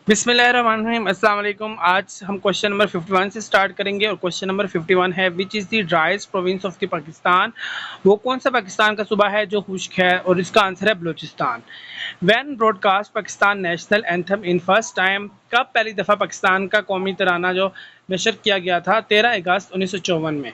بسم اللہ الرحمن الرحیم، السلام علیکم۔ آج ہم کوشچن نمبر 51 سے سٹارٹ کریں گے، اور کوشچن نمبر 51 ہے وچ is the ڈرائیسٹ province of the Pakistan? وہ کون سا پاکستان کا صوبہ ہے جو خشک ہے؟ اور اس کا آنسر ہے Balochistan. When broad Pakistan national anthem in first time? کب پہلی دفعہ پاکستان کا قومی ترانہ جو نشر کیا گیا تھا؟ 13 اگست 1954 میں۔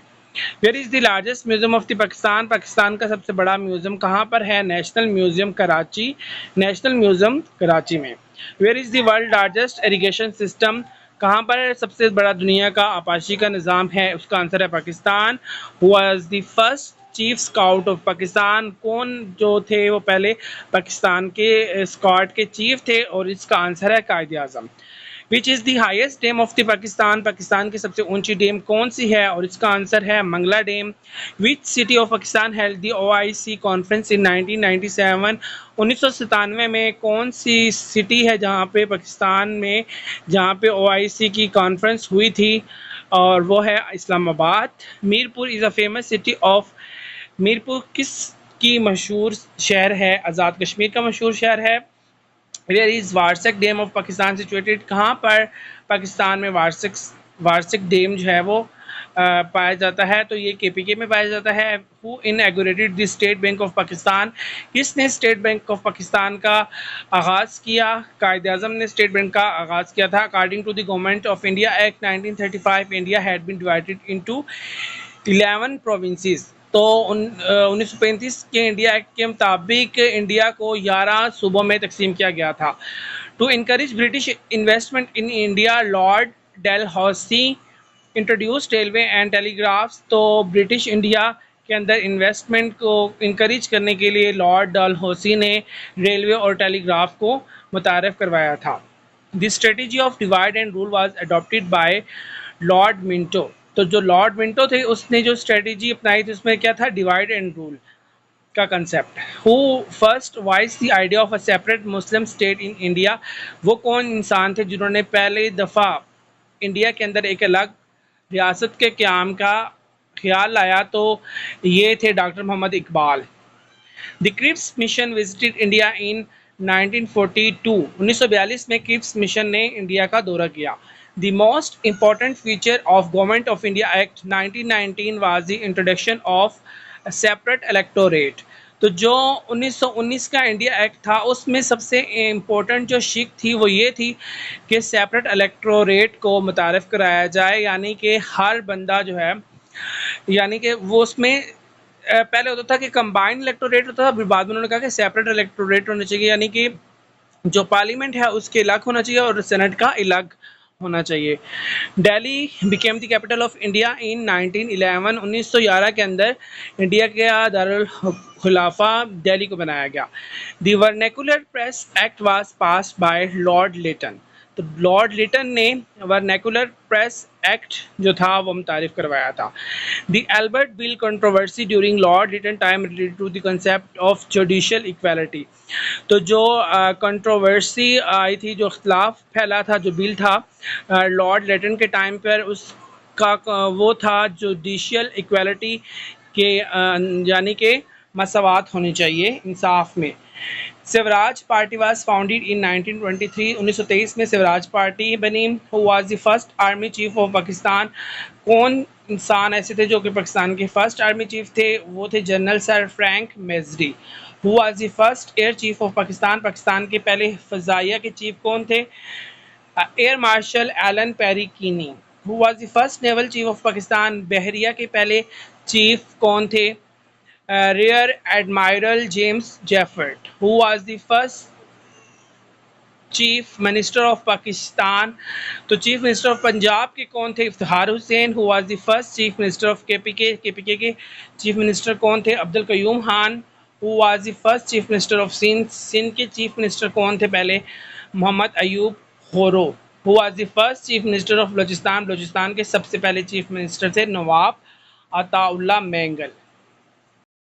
Where is the largest museum of the Pakistan? Pakistan کا سب سے بڑا میوزیم کہاں پر ہے؟ National museum Karachi, national museum Karachi میں۔ Where is the world largest irrigation system? کہاں پر سب سے بڑا دنیا کا آبپاشی کا نظام ہے؟ اس کا آنسر ہے پاکستان۔ ہو was the first chief scout of Pakistan? کون جو تھے وہ پہلے پاکستان کے اسکواڈ کے چیف تھے؟ اور اس کا آنسر ہے Quaid Azam. Which is the highest dam of the Pakistan? Pakistan کی سب سے اونچی ڈیم کون سی ہے؟ اور اس کا آنسر ہے Mangla dam. Which city of Pakistan held the OIC conference in 1997؟ 1997 میں کون سی سٹی ہے جہاں پہ پاکستان میں جہاں پہ OIC کی کانفرنس ہوئی تھی؟ اور وہ ہے Islamabad. Mirpur is a famous city of? Mirpur کس کی مشہور شہر ہے؟ آزاد کشمیر کا مشہور شہر ہے۔ Where is Warsak dam of Pakistan situated? کہاں پر پاکستان میں وارسک ڈیم جو ہے وہ پایا جاتا ہے؟ تو یہ KPK میں پایا جاتا ہے۔ Who inaugurated the state bank of Pakistan? کس نے اسٹیٹ بینک آف پاکستان کا آغاز کیا؟ قائد اعظم نے اسٹیٹ بینک کا آغاز کیا تھا۔ According to the government of India act 1935 India had been divided into 11 provinces؟ تو 1935 کے انڈیا ایکٹ کے مطابق انڈیا کو 11 صوبوں میں تقسیم کیا گیا تھا۔ To encourage British investment in India lord Dalhousie introduce railway and telegraphs? تو برٹش انڈیا کے اندر انویسٹمنٹ کو انکریج کرنے کے لیے لارڈ ڈیل ہاؤسی نے ریلوے اور ٹیلی گراف کو متعارف کروایا تھا۔ The strategy of divide and rule was adopted by lord Minto? تو جو لارڈ منٹو تھے اس نے جو اسٹریٹجی اپنائی تھی اس میں کیا تھا؟ ڈیوائڈ اینڈ رول کا concept. Who first voice the idea of a separate Muslim state in India? وہ کون انسان تھے جنہوں نے پہلی دفعہ انڈیا کے اندر ایک الگ ریاست کے قیام کا خیال لایا؟ تو یہ تھے ڈاکٹر محمد اقبال۔ دی کرپس مشن وزٹڈ انڈیا ان 1942؟ 1942 میں کرپس مشن نے انڈیا کا دورہ کیا۔ The most important feature of government of India act 1919 was the introduction of separate electorate? تو جو 1919 کا انڈیا ایکٹ تھا اس میں سب سے امپورٹنٹ جو شق تھی وہ یہ تھی کہ سیپریٹ الیکٹوریٹ کو متعارف کرایا جائے، یعنی کہ ہر بندہ جو ہے، یعنی کہ وہ اس میں پہلے ہوتا تھا کہ کمبائنڈ الیکٹوریٹ ہوتا تھا، پھر بعد میں انہوں نے کہا کہ سیپریٹ الیکٹوریٹ ہونا چاہیے، یعنی کہ جو پارلیمنٹ ہے اس کے الگ ہونا چاہیے اور سینٹ کا الگ ہونا چاہیے۔ Delhi became the capital of India in 1911؟ 1911 کے اندر انڈیا کا دارالخلافہ دہلی کو بنایا گیا۔ The vernacular press act was passed by lord Lytton? تو لارڈ لیٹن نے ورنیکولر پریس ایکٹ جو تھا وہ متعارف کروایا تھا۔ The Ilbert bill controversy during lord Lytton time related to the concept of judicial equality? تو جو کنٹروورسی آئی تھی، جو اختلاف پھیلا تھا، جو بل تھا لارڈ لیٹن کے ٹائم پر، اس کا وہ تھا جوڈیشل ایکویلٹی کے یعنی کہ مساوات ہونی چاہیے انصاف میں۔ Swaraj party was founded in 1923؟ 1923 میں سوراج پارٹی بنی۔ ہو was the first army chief of Pakistan? کون انسان ایسے تھے جو کہ پاکستان کے فرسٹ آرمی چیف تھے؟ وہ تھے general sir Frank Messervy. Who was the first air chief of Pakistan? Pakistan کے پہلے فضائیہ کے چیف کون تھے؟ Air marshal Allan Perry Keene. Who was the first naval chief of Pakistan? بحریہ کے پہلے چیف کون تھے؟ Rear admiral James Jefford. Who was the first chief minister of Pakistan? تو چیف منسٹر آف پنجاب کے کون تھے؟ Iftikhar Hussain. Who was the first chief minister of KPK؟ KPK کے چیف منسٹر کون تھے؟ Abdul Qayyum Khan. Who was the first chief minister of Sindh? Sindh کے chief minister کون تھے پہلے؟ Muhammad Ayub Khuhro. Who was the first chief minister of Balochistan? Balochistan کے سب سے پہلے چیف منسٹر تھے نواب عطا اللہ مینگل۔